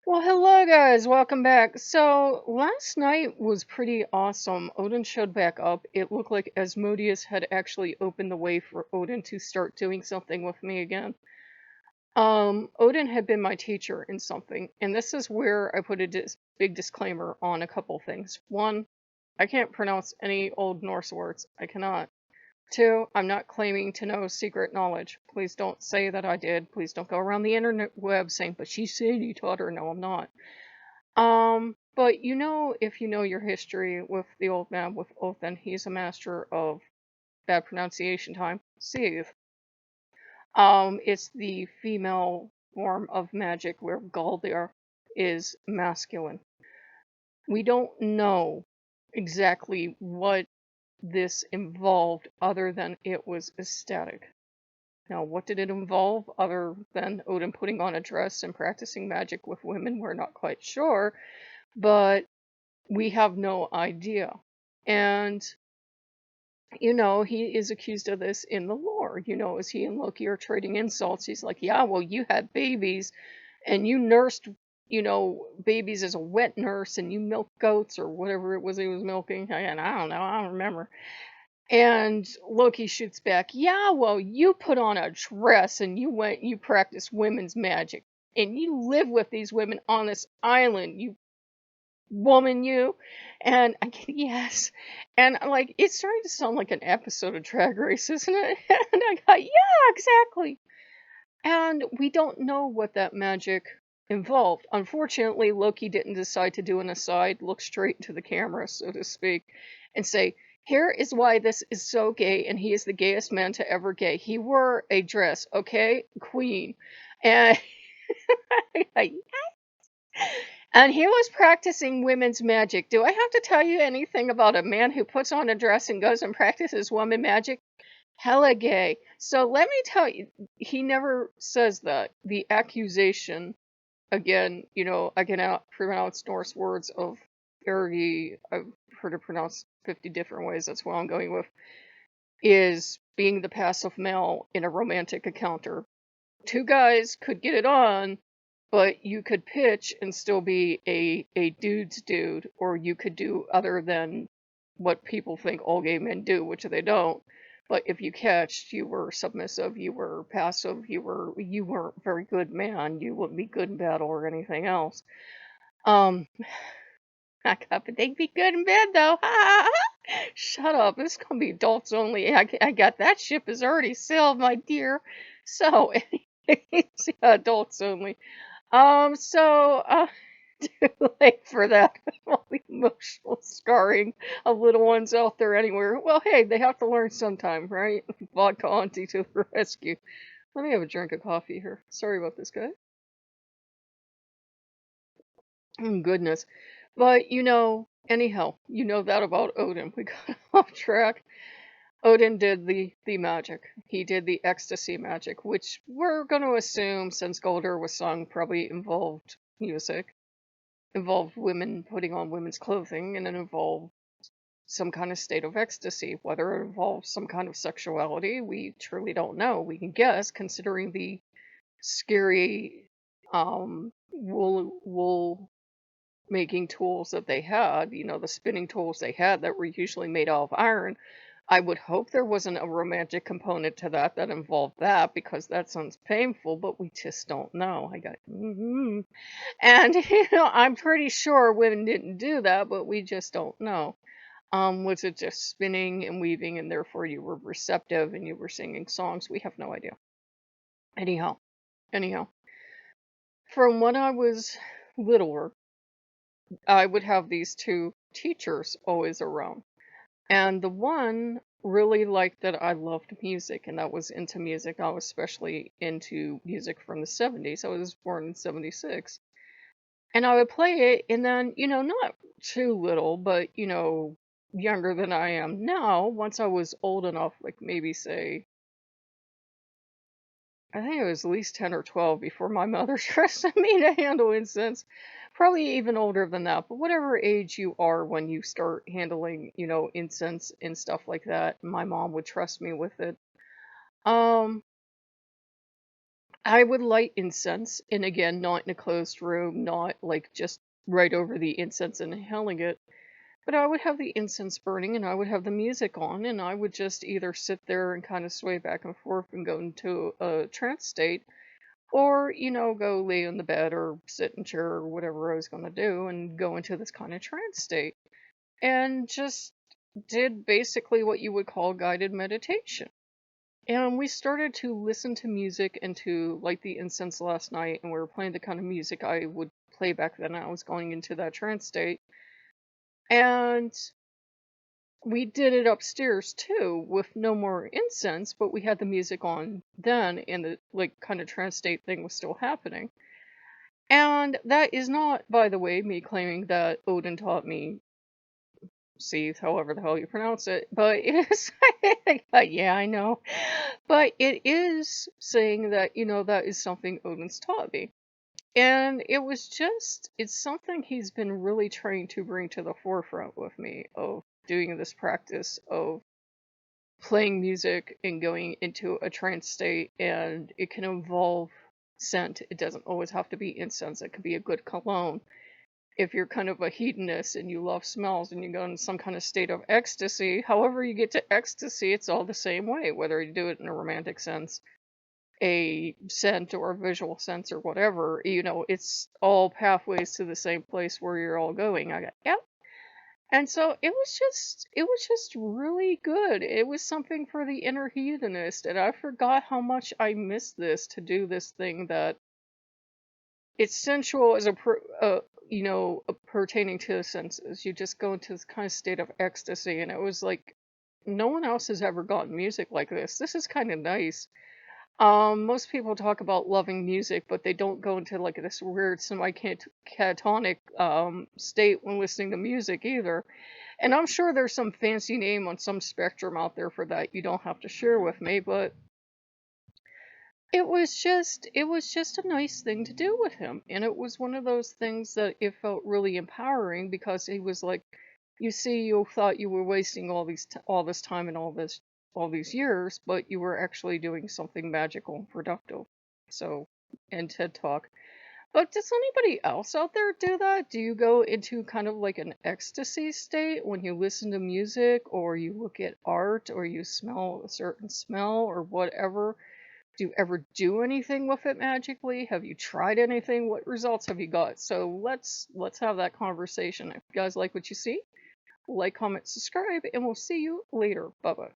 Well, hello guys, welcome back. So, last night was pretty awesome. Odin showed back up. It looked like Asmodeus had actually opened the way for Odin to start doing something with me again. Odin had been my teacher in something, and this is where I put a big disclaimer on a couple things. One, I can't pronounce any Old Norse words. I cannot. Two, I'm not claiming to know secret knowledge. Please don't say that I did. Please don't go around the internet web saying, but she said you taught her. No, I'm not. But if you know your history with the old man with Othin, he's a master of bad pronunciation time. Seeth. It's the female form of magic where Galdir is masculine. We don't know exactly what this involved other than it was ecstatic. Now, what did it involve other than Odin putting on a dress and practicing magic with women? We're not quite sure, but we have no idea. And, he is accused of this in the lore. As he and Loki are trading insults, he's like, yeah, well, you had babies and you nursed, babies as a wet nurse and you milked goats or whatever it was he was milking. And I don't know, I don't remember. And Loki shoots back, yeah, well, you put on a dress and you practiced women's magic. And you live with these women on this island, you woman, you. And I get, yes. And like, it's starting to sound like an episode of Drag Race, isn't it? And I got, yeah, exactly. And we don't know what that magic involved. Unfortunately, Loki didn't decide to do an aside, look straight into the camera, so to speak, and say, here is why this is so gay, and he is the gayest man to ever gay. He wore a dress, okay? Queen. And and he was practicing women's magic. Do I have to tell you anything about a man who puts on a dress and goes and practices woman magic? Hella gay. So let me tell you, he never says that. The accusation, again, I can pronounce Norse words of Ergi, I've heard it pronounced 50 different ways, that's what I'm going with, is being the passive male in a romantic encounter. Two guys could get it on, but you could pitch and still be a dude's dude, or you could do other than what people think all gay men do, which they don't. But if you catched, you were submissive, you were passive, you weren't a very good man, you wouldn't be good in battle or anything else. I got, but they'd be good in bed though. Shut up, this is gonna be adults only. I got that ship is already sailed, my dear. So, anyways, yeah, adults only. Too late for that. All the emotional scarring of little ones out there anywhere. Well, hey, they have to learn sometime, right? Vodka auntie to the rescue. Let me have a drink of coffee here. Sorry about this, guy. Goodness. But, anyhow, you know that about Odin. We got off track. Odin did the magic. He did the ecstasy magic, which we're going to assume, since Golder was sung, probably involved music. Involved women putting on women's clothing, and it involved some kind of state of ecstasy. Whether it involves some kind of sexuality, we truly don't know. We can guess, considering the scary wool making tools that they had, the spinning tools they had that were usually made out of iron. I would hope there wasn't a romantic component to that involved that, because that sounds painful, but we just don't know. I got, and I'm pretty sure women didn't do that, but we just don't know. Was it just spinning and weaving, and therefore you were receptive and you were singing songs? We have no idea. Anyhow, from when I was littler, I would have these two teachers always around. And the one really liked that I loved music and I was into music. I was especially into music from the 70s. I was born in 76. And I would play it, and then, not too little, but, younger than I am now, once I was old enough, like maybe say, I think it was at least 10 or 12 before my mother trusted me to handle incense. Probably even older than that, but whatever age you are when you start handling, incense and stuff like that, my mom would trust me with it. Um, I would light incense, and again, not in a closed room, not like just right over the incense and inhaling it, but I would have the incense burning and I would have the music on, and I would just either sit there and kind of sway back and forth and go into a trance state, or, go lay in the bed or sit in chair or whatever I was going to do and go into this kind of trance state. And just did basically what you would call guided meditation. And we started to listen to music and to light the incense last night, and we were playing the kind of music I would play back then. I was going into that trance state. And we did it upstairs too, with no more incense, but we had the music on then, and the like kind of trance state thing was still happening. And that is not, by the way, me claiming that Odin taught me Seath, however the hell you pronounce it, but it is, yeah, I know, but it is saying that, that is something Odin's taught me. And it's something he's been really trying to bring to the forefront with me of doing this practice of playing music and going into a trance state, and it can involve scent. It doesn't always have to be incense, it could be a good cologne. If you're kind of a hedonist and you love smells and you go in some kind of state of ecstasy, however you get to ecstasy, it's all the same way, whether you do it in a romantic sense, a scent, or a visual sense, or whatever, it's all pathways to the same place where you're all going. I got, yep. And so it was just really good. It was something for the inner hedonist, and I forgot how much I missed this to do this thing that it's sensual as pertaining to the senses. You just go into this kind of state of ecstasy, and it was like no one else has ever gotten music like this. This is kind of nice. Most people talk about loving music, but they don't go into like this weird semi-catatonic state when listening to music either. And I'm sure there's some fancy name on some spectrum out there for that you don't have to share with me, but it was just a nice thing to do with him, and it was one of those things that it felt really empowering, because he was like, you see, you thought you were wasting all this time and all these years, but you were actually doing something magical and productive. So, and TED Talk. But does anybody else out there do that? Do you go into kind of like an ecstasy state when you listen to music, or you look at art, or you smell a certain smell, or whatever? Do you ever do anything with it magically? Have you tried anything? What results have you got? So let's have that conversation. If you guys like what you see, like, comment, subscribe, and we'll see you later. Bye bye.